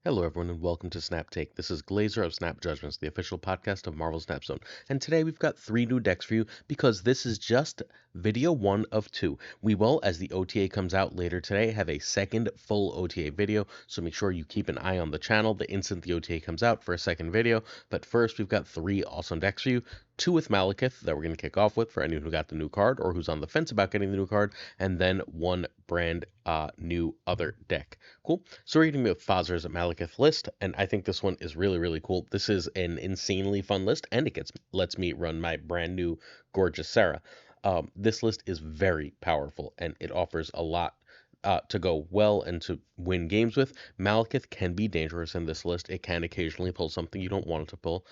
Hello, everyone, and welcome to Snap Take. This is Glazer of Snap Judgments, the official podcast of Marvel Snap Zone. And today we've got 3 new decks for you because this is just video 1 of 2. We will, as the OTA comes out later today, have a second full OTA video, so make sure you keep an eye on the channel the instant the OTA comes out for a second video. But first, we've got 3 awesome decks for you. 2 with Malakith that we're going to kick off with for anyone who got the new card or who's on the fence about getting the new card, and then 1 brand new other deck. Cool. So we're going to be with FaThor's Malakith list, and I think this one is really, really cool. This is an insanely fun list, and it lets me run my brand new gorgeous Sarah. This list is very powerful, and it offers a lot to go well and to win games with. Malakith can be dangerous in this list. It can occasionally pull something you don't want it to pull.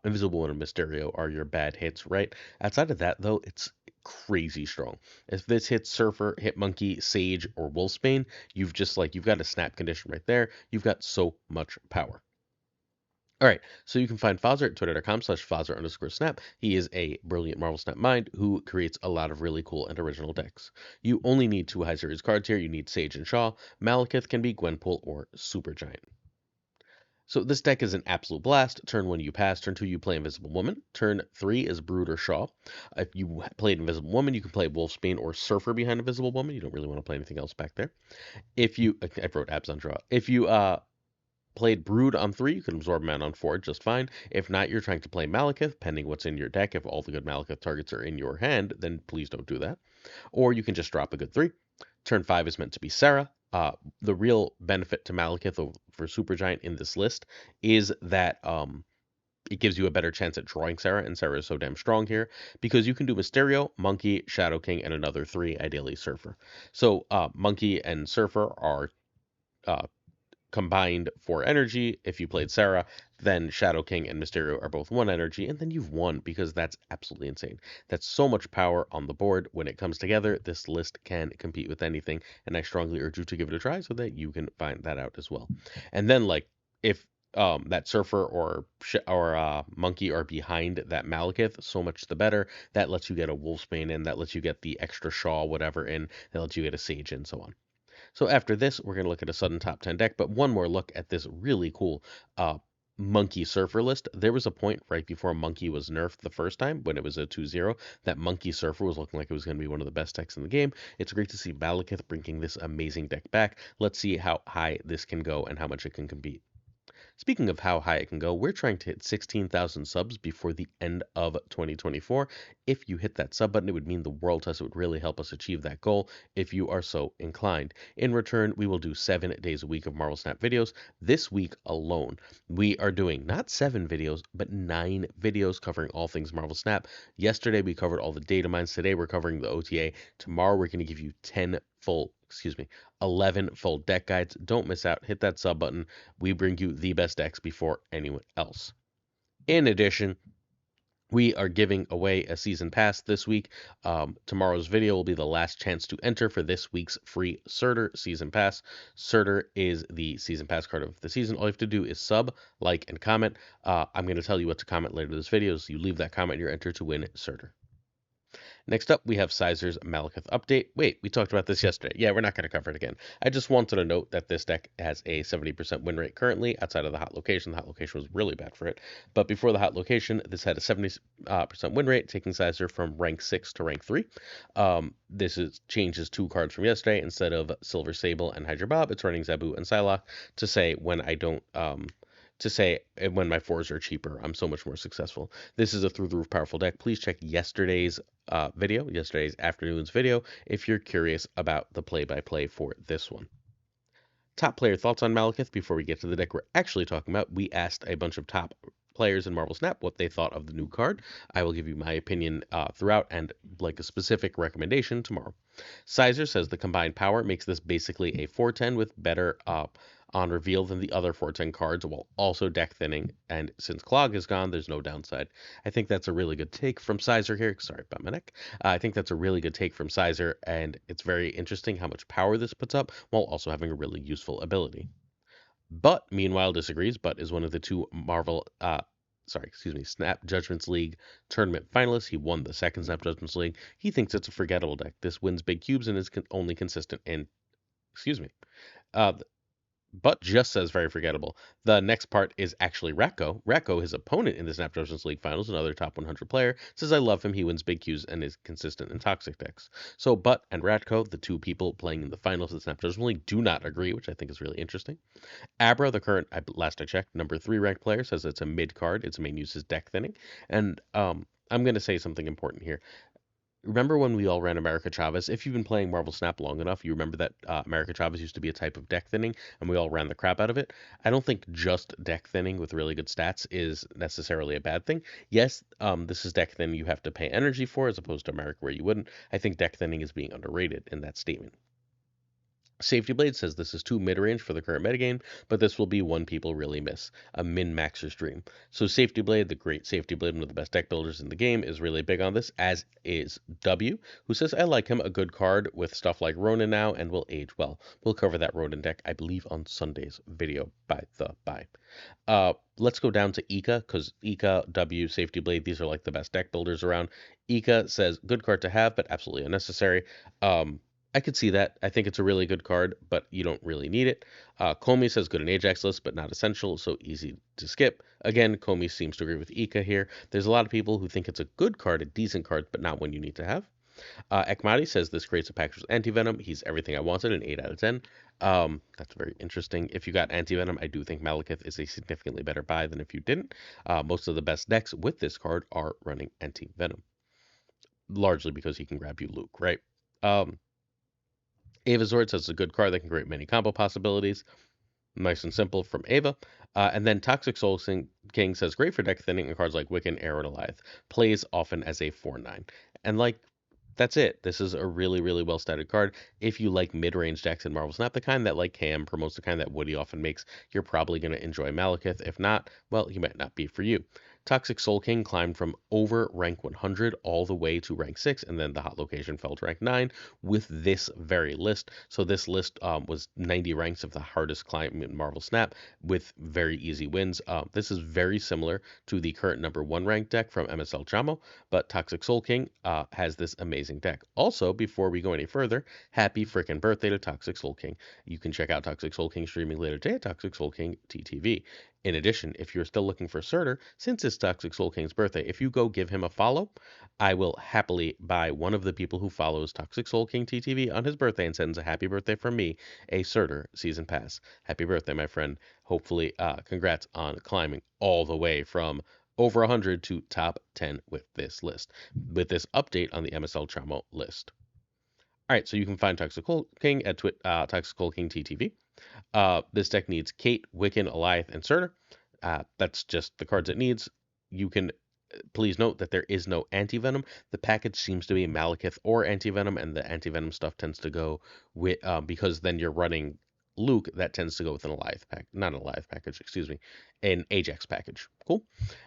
Invisible Woman and Mysterio are your bad hits, right? Outside of that, though, it's crazy strong. If this hits Surfer, Hit Monkey, Sage, or Wolfsbane, you've got a snap condition right there. You've got so much power. All right, so you can find Fathor at twitter.com/Fathor_snap. He is a brilliant Marvel Snap mind who creates a lot of really cool and original decks. You only need 2 high series cards here. You need Sage and Shaw. Malakith can be Gwenpool or Supergiant. So this deck is an absolute blast. Turn 1 you pass, turn 2 you play Invisible Woman. Turn 3 is Brood or Shaw. If you played Invisible Woman, you can play Wolfsbane or Surfer behind Invisible Woman. You don't really want to play anything else back there. I wrote abs on draw. If you played Brood on 3, you can absorb mana on 4 just fine. If not, you're trying to play Malakith, pending what's in your deck. If all the good Malakith targets are in your hand, then please don't do that. Or you can just drop a good 3. Turn 5 is meant to be Sarah. The real benefit to Malakith for Supergiant in this list is that it gives you a better chance at drawing Sarah, and Sarah is so damn strong here, because you can do Mysterio, Monkey, Shadow King, and another 3, ideally Surfer. So Monkey and Surfer are combined 4 energy. If you played Sarah, then Shadow King and Mysterio are both 1 energy, and then you've won, because that's absolutely insane. That's so much power on the board. When it comes together, this list can compete with anything, and I strongly urge you to give it a try so that you can find that out as well. And then, like, if that Surfer or Monkey are behind that Malakith, so much the better. That lets you get a Wolfsbane in, that lets you get the extra Shaw, whatever in, that lets you get a Sage in, so on. So after this, we're going to look at a sudden top 10 deck, but one more look at this really cool Monkey Surfer list. There was a point right before Monkey was nerfed the first time, when it was a 2-0, that Monkey Surfer was looking like it was going to be one of the best decks in the game. It's great to see Malakith bringing this amazing deck back. Let's see how high this can go and how much it can compete. Speaking of how high it can go, we're trying to hit 16,000 subs before the end of 2024. If you hit that sub button, it would mean the world to us. It would really help us achieve that goal if you are so inclined. In return, we will do 7 days a week of Marvel Snap videos. This week alone, we are doing not 7 videos, but 9 videos covering all things Marvel Snap. Yesterday, we covered all the data mines. Today, we're covering the OTA. Tomorrow, we're going to give you 11 full deck guides. Don't miss out. Hit that sub button. We bring you the best decks before anyone else. In addition, we are giving away a season pass this week. Tomorrow's video will be the last chance to enter for this week's free Surtur season pass. Surtur is the season pass card of the season. All you have to do is sub, like, and comment. I'm going to tell you what to comment later in this video, so you leave that comment, you're entered to win Surtur. Next up, we have Sizer's Malakith update. Wait, we talked about this yesterday. Yeah, we're not going to cover it again. I just wanted to note that this deck has a 70% win rate currently outside of the hot location. The hot location was really bad for it. But before the hot location, this had a 70% win rate, taking Sizer from rank 6 to rank 3. Changes 2 cards from yesterday. Instead of Silver Sable and Hydra Bob, it's running Zabu and Psylocke to say when I don't... when my 4s are cheaper, I'm so much more successful. This is a through-the-roof powerful deck. Please check yesterday's afternoon's video, if you're curious about the play-by-play for this one. Top player thoughts on Malakith before we get to the deck we're actually talking about. We asked a bunch of top players in Marvel Snap what they thought of the new card. I will give you my opinion throughout and like a specific recommendation tomorrow. Sizer says the combined power makes this basically a 4/10 with better on reveal than the other 4/10 cards, while also deck thinning, and since Clog is gone, there's no downside. I think that's a really good take from Sizer here. Sorry about my neck. I think that's a really good take from Sizer, and it's very interesting how much power this puts up, while also having a really useful ability. But, meanwhile, disagrees. But is one of the 2 Snap Judgments League tournament finalists. He won the second Snap Judgments League. He thinks it's a forgettable deck. This wins big cubes and is only consistent in... but just says very forgettable. The next part is actually Ratko. Ratko, his opponent in the Snap Judgments League Finals, another top 100 player, says, I love him. He wins big Qs and is consistent in toxic decks. So, Butt and Ratko, the two people playing in the finals of the Snap Judgments League, do not agree, which I think is really interesting. Abra, the current, last I checked, number 3 ranked player, says it's a mid card. Its main use is deck thinning. And I'm going to say something important here. Remember when we all ran America Chavez? If you've been playing Marvel Snap long enough, you remember that America Chavez used to be a type of deck thinning, and we all ran the crap out of it. I don't think just deck thinning with really good stats is necessarily a bad thing. Yes, this is deck thinning you have to pay energy for, as opposed to America where you wouldn't. I think deck thinning is being underrated in that statement. Safety Blade says this is too mid-range for the current metagame, but this will be one people really miss, a min-maxer's dream. So Safety Blade, the great Safety Blade, one of the best deck builders in the game, is really big on this, as is W, who says, I like him, a good card with stuff like Ronin now, and will age well. We'll cover that Ronin deck, I believe, on Sunday's video by the by. Let's go down to Ika, because Ika, W, Safety Blade, these are like the best deck builders around. Ika says, good card to have, but absolutely unnecessary. I could see that. I think it's a really good card, but you don't really need it. Comey says good in Ajax list, but not essential, so easy to skip. Again, Comey seems to agree with Ika here. There's a lot of people who think it's a good card, a decent card, but not one you need to have. Ekmati says this creates a package with anti-venom. He's everything I wanted, an 8 out of 10. That's very interesting. If you got anti-venom, I do think Malakith is a significantly better buy than if you didn't. Most of the best decks with this card are running anti-venom, largely because he can grab you Luke, right? Ava Zord says it's a good card that can create many combo possibilities. Nice and simple from Ava. And then Toxic Soul King says great for deck thinning and cards like Wiccan, Arrow, and Alith. Plays often as a 4/9. And like, that's it. This is a really, really well statted card. If you like mid-range decks in Marvel Snap, the kind that like Cam promotes, the kind that Woody often makes, you're probably going to enjoy Malakith. If not, well, he might not be for you. Toxic Soul King climbed from over rank 100 all the way to rank 6, and then the hot location fell to rank 9 with this very list. So this list was 90 ranks of the hardest climb in Marvel Snap with very easy wins. This is very similar to the current number 1 ranked deck from MSL Chamo, but Toxic Soul King has this amazing deck. Also, before we go any further, happy freaking birthday to Toxic Soul King. You can check out Toxic Soul King streaming later today at Toxic Soul King TTV. In addition, if you're still looking for Surtur, since it's Toxic Soul King's birthday, if you go give him a follow, I will happily buy one of the people who follows Toxic Soul King TTV on his birthday and sends a happy birthday from me, a Surtur season pass. Happy birthday, my friend. Hopefully, congrats on climbing all the way from over 100 to top 10 with this list, with this update on the MSL Chamo list. All right, so you can find Toxic Soul King at Toxic Soul King TTV. This deck needs Kate, Wiccan, Alith, and Surtur. That's just the cards it needs. You can please note that there is no anti-venom. The package seems to be Malakith or anti-venom, and the anti-venom stuff tends to go with because then you're running Luke, that tends to go with an Alith pack, not an Alith package, excuse me, an Ajax package. Cool.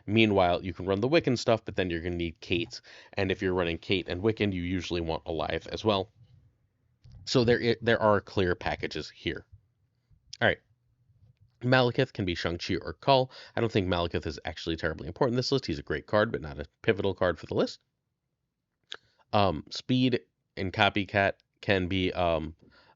Meanwhile, you can run the Wiccan stuff, but then you're going to need Kate, and if you're running Kate and Wiccan, you usually want Alith as well. So there are clear packages here. All right. Malakith can be Shang-Chi or Cull. I don't think Malakith is actually terribly important in this list. He's a great card, but not a pivotal card for the list. Speed and Copycat can be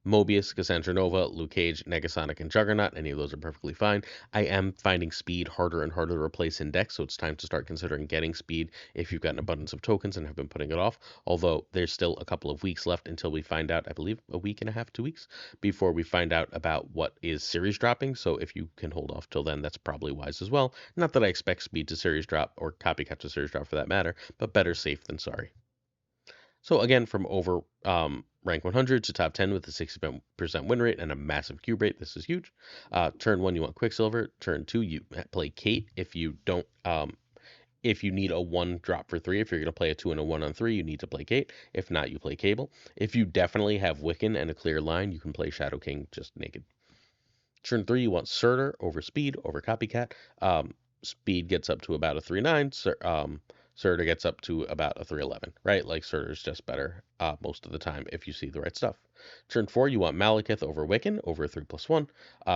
Mobius, Cassandra Nova, Luke Cage, Negasonic, and Juggernaut. Any of those are perfectly fine. I am finding Speed harder and harder to replace in decks, so it's time to start considering getting Speed if you've got an abundance of tokens and have been putting it off. Although there's still a couple of weeks left until we find out, I believe a week and a half, 2 weeks, before we find out about what is series dropping. So if you can hold off till then, that's probably wise as well. Not that I expect Speed to series drop, or Copycat to series drop for that matter, but better safe than sorry. So again, from over rank 100 to top 10 with a 60% win rate and a massive cube rate, this is huge. Turn 1, you want Quicksilver. Turn 2, you play Kate. If you don't, if you need a 1 drop for 3, if you're going to play a 2 and a 1 on 3, you need to play Kate. If not, you play Cable. If you definitely have Wiccan and a clear line, you can play Shadow King just naked. Turn 3, you want Surtur over Speed over Copycat. Speed gets up to about a 3/9. Surtur gets up to about a 311, right? Like Surtur's just better most of the time if you see the right stuff. Turn 4, you want Malakith over Wiccan over 3+1.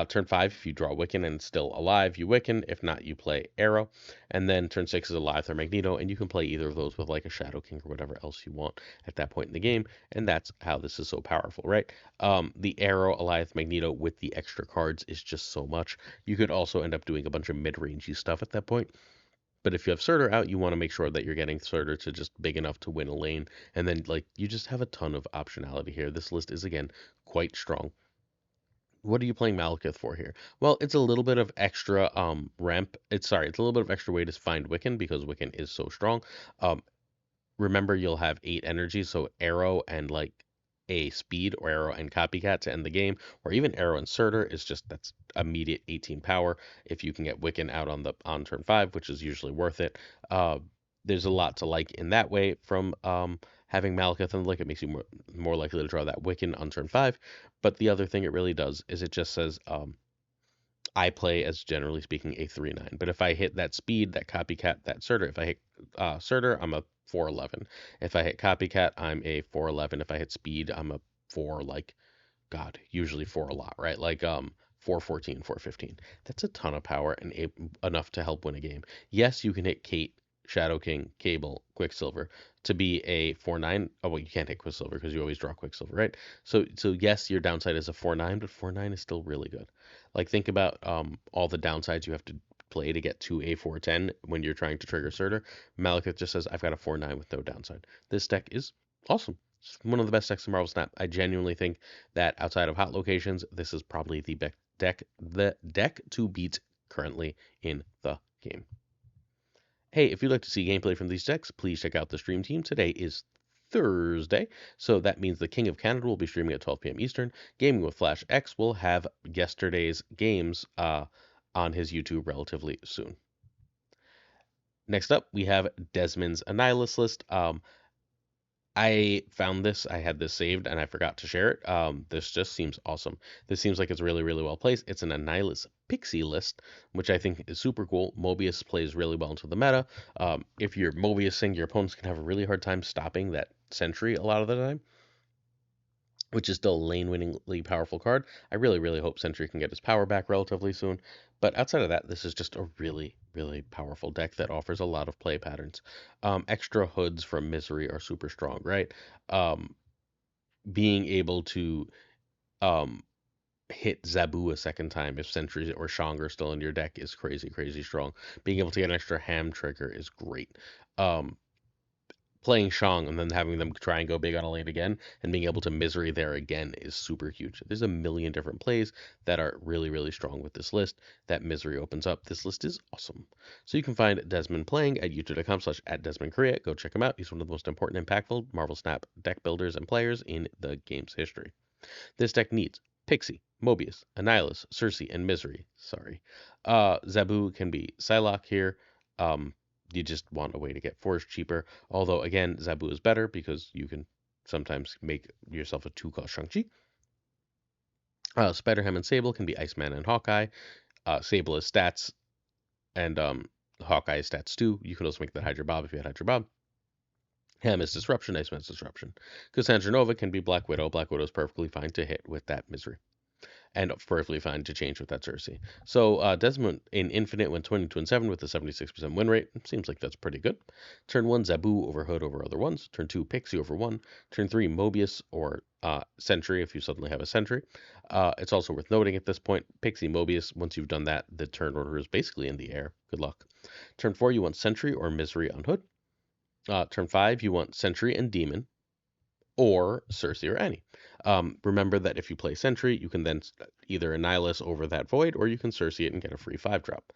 Turn 5, if you draw Wiccan and still alive, you Wiccan. If not, you play Arrow. And then turn 6 is alive or Magneto, and you can play either of those with like a Shadow King or whatever else you want at that point in the game. And that's how this is so powerful, right? The Arrow, Alioth, Magneto with the extra cards is just so much. You could also end up doing a bunch of mid-rangey stuff at that point. But if you have Surtur out, you want to make sure that you're getting Surtur to just big enough to win a lane. And then, like, you just have a ton of optionality here. This list is, again, quite strong. What are you playing Malakith for here? Well, it's a little bit of extra ramp. It's a little bit of extra way to find Wiccan because Wiccan is so strong. Remember, you'll have 8 energy, so Arrow and like a speed or Arrow and Copycat to end the game, or even Arrow and Surtur is just that's immediate 18 power if you can get Wiccan out on turn 5, which is usually worth it. There's a lot to like in that way from having Malakith and like it makes you more likely to draw that Wiccan on turn 5. But the other thing it really does is it just says I play as generally speaking a 3/9. But if I hit that speed, that Copycat, that Surtur, if I hit Surtur, I'm a 4/11. If I hit Copycat, I'm a 4/11. If I hit speed, I'm a 4 like God, usually 4 a lot, right? Like 4/14, 4/15. That's a ton of power and enough to help win a game. Yes, you can hit Kate, Shadow King, Cable, Quicksilver to be a 4/9. Oh, well, you can't hit Quicksilver because you always draw Quicksilver, right? So yes, your downside is a 4/9, but 4/9 is still really good. Like think about all the downsides you have to play to get to a 4/10 when you're trying to trigger Surtur. Malakith just says, I've got a 4/9 with no downside. This deck is awesome. It's one of the best decks in Marvel Snap. I genuinely think that outside of hot locations, this is probably the deck to beat currently in the game. Hey, if you'd like to see gameplay from these decks, please check out the stream team. Today is Thursday, so that means the KingofCanada will be streaming at 12 p.m. Eastern. GamingwithFlashX will have yesterday's games on his YouTube relatively soon. Next up, we have Desmond's Annihilus list. I found this, I had this saved, and I forgot to share it. This just seems awesome. This seems like it's really, really well placed. It's an Annihilus pixie list, which I think is super cool. Mobius plays really well into the meta. If you're Mobiusing, your opponents can have a really hard time stopping that Sentry a lot of the time, which is still a lane-winningly powerful card. I really, really hope Sentry can get his power back relatively soon. But outside of that, this is just a really, really powerful deck that offers a lot of play patterns. Extra hoods from Misery are super strong, right? Being able to hit Zabu a second time if Sentry or Shang are still in your deck is crazy, crazy strong. Being able to get an extra ham trigger is great. Playing Shang and then having them try and go big on a lane again and being able to Misery there again is super huge. There's a million different plays that are really, really strong with this list that Misery opens up. This list is awesome. So you can find Desmond playing at youtube.com/@DesmondKorea. Go check him out. He's one of the most important, impactful Marvel Snap deck builders and players in the game's history. This deck needs Pixie, Mobius, Annihilus, Circe, and Misery. Sorry. Zabu can be Psylocke here. You just want a way to get Force cheaper. Although, again, Zabu is better because you can sometimes make yourself a 2-cost Shang-Chi. Spider-Ham and Sable can be Iceman and Hawkeye. Sable is stats, and Hawkeye is stats too. You can also make that Hydra Bob if you had Hydra Bob. Ham is Disruption, Iceman's Disruption. Cassandra Nova can be Black Widow. Black Widow is perfectly fine to hit with that Misery. And perfectly fine to change with that Circe. So Desmond in Infinite went 22-7 with a 76% win rate. Seems like that's pretty good. Turn 1, Zabu over Hood over other ones. Turn 2, Pixie over 1. Turn 3, Mobius or Sentry if you suddenly have a Sentry. It's also worth noting at this point, Pixie, Mobius, once you've done that, the turn order is basically in the air. Good luck. Turn 4, you want Sentry or Misery on Hood. Turn 5, you want Sentry and Demon or Circe or Annie. Remember that if you play Sentry, you can then either Annihilus over that Void, or you can Circe it and get a free 5-drop.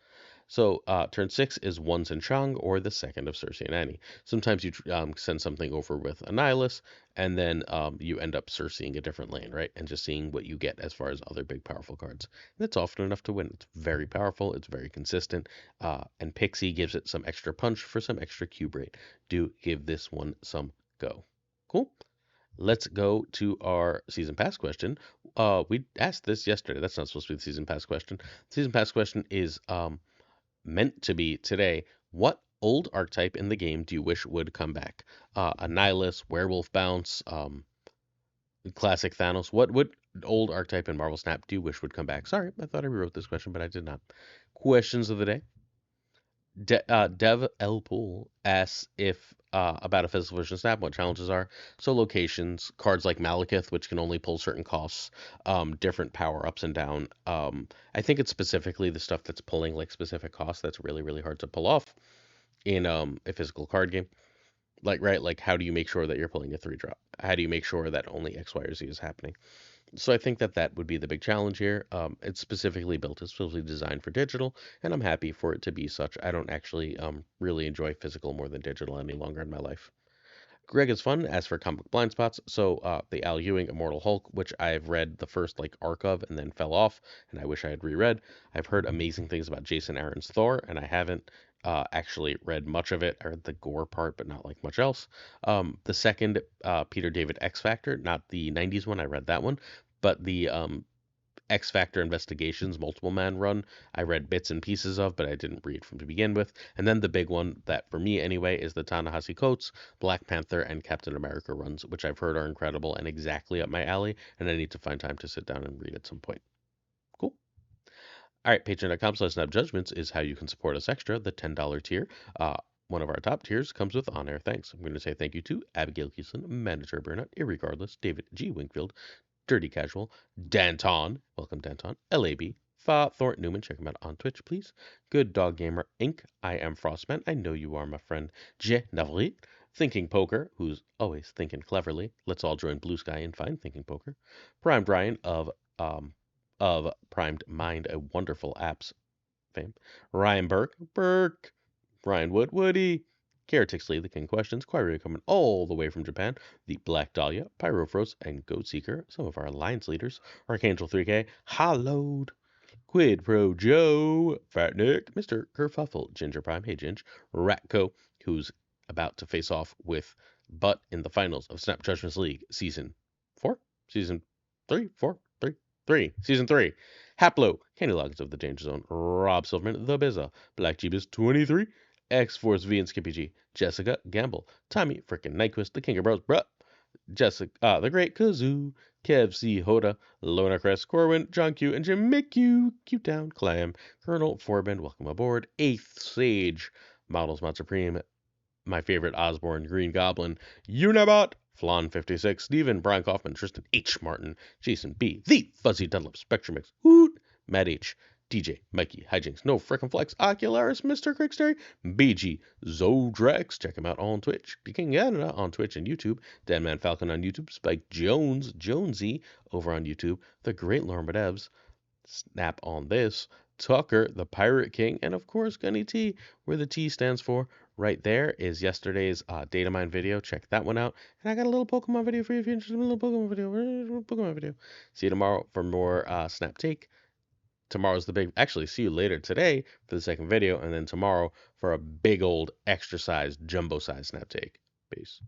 So turn 6 is Ones and Shang, or the second of Circe and Annie. Sometimes you send something over with Annihilus, and then you end up Circeing a different lane, right? And just seeing what you get as far as other big powerful cards. And it's often enough to win. It's very powerful, it's very consistent, and Pixie gives it some extra punch for some extra cube rate. Do give this one some go. Cool? Let's go to our season pass question. We asked this yesterday. That's not supposed to be the season pass question. The season pass question is meant to be today. What old archetype in the game do you wish would come back? Annihilus, Werewolf Bounce, classic Thanos. What would old archetype in Marvel Snap do you wish would come back? Sorry, I thought I rewrote this question, but I did not. Questions of the day. Dev L Pool asks if about a physical version of Snap, what challenges are. So locations, cards like Malakith, which can only pull certain costs, different power ups and down. I think it's specifically the stuff that's pulling like specific costs that's really, really hard to pull off in a physical card game. Like, right, like how do you make sure that you're pulling a 3-drop? How do you make sure that only X, Y, or Z is happening? So I think that that would be the big challenge here. It's specifically built, it's specifically designed for digital, and I'm happy for it to be such. I don't actually really enjoy physical more than digital any longer in my life. Greg is fun as for comic blind spots. So the Al Ewing Immortal Hulk, which I've read the first like arc of and then fell off, and I wish I had reread. I've heard amazing things about Jason Aaron's Thor, and I haven't actually read much of it. I read the gore part, but not like much else. The second Peter David X Factor, not the '90s one. I read that one, but the X Factor Investigations multiple man run, I read bits and pieces of, but I didn't read from to begin with. And then the big one that for me anyway is the Ta-Nehisi Coates, Black Panther, and Captain America runs, which I've heard are incredible and exactly up my alley, and I need to find time to sit down and read at some point. Cool. All right, patreon.com/snapjudgments is how you can support us extra, the $10 tier. One of our top tiers comes with on-air thanks. I'm going to say thank you to Abigail Keeson, Mandatory Burnout, Irregardless, David G. Wingfield, Dirty Casual, Danton, welcome Danton, LAB, FaThorNewman, check him out on Twitch, please. Good Dog Gamer Inc. I am Frostman, I know you are my friend. Je Navri, Thinking Poker, who's always thinking cleverly. Let's all join Blue Sky and find Thinking Poker. Primed Ryan of Primed Mind, a wonderful apps fame. Ryan Burke, Ryan Woody. Karatixley, the King Questions, Quirey coming all the way from Japan, the Black Dahlia, Pyrofros, and Goat Seeker, some of our alliance leaders, Archangel 3K, Hollowed, Quid Pro Joe, Fat Nick, Mr. Kerfuffle, Ginger Prime, hey Ginge, Ratco, who's about to face off with Butt in the finals of Snap Judgments League Season 4? Season 3? 4? 3? 3. Season 3. Haplo, Candy Loggins of the Danger Zone, Rob Silverman, The Bizza, Black Jeebus 23, X-Force V and Skippy G, Jessica Gamble, Tommy frickin' Nyquist, the King of Bros, bruh, Jessica, the Great Kazoo, Kev C. Hoda, Lona Crest, Corwin, John Q, and Jim McQ, Q-Town, Clam, Colonel Forbin, welcome aboard, 8th Sage, Models Mod Supreme, my favorite Osborne, Green Goblin, Unibot, Flan 56, Steven, Brian Kaufman, Tristan H. Martin, Jason B., The Fuzzy Dunlop, Spectrum Mix, Hoot, Matt H., DJ, Mikey, Hijinks, No Frickin' Flex, Ocularis, Mr. Cricksterry, BG, Zodrex, check him out on Twitch, KingofCanada on Twitch and YouTube, Deadman Falcon on YouTube, Spike Jones, Jonesy over on YouTube, The Great Lauren Badevs, Snap on this, Tuccrr, the Pirate King, and of course Gunny T, where the T stands for. Right there is yesterday's data mine video. Check that one out. And I got a little Pokemon video for you if you're interested in a little Pokemon video. Pokemon video. See you tomorrow for more Snap Take. Tomorrow's the big, actually, see you later today for the second video, and then tomorrow for a big old extra size, jumbo size Snap Take. Peace.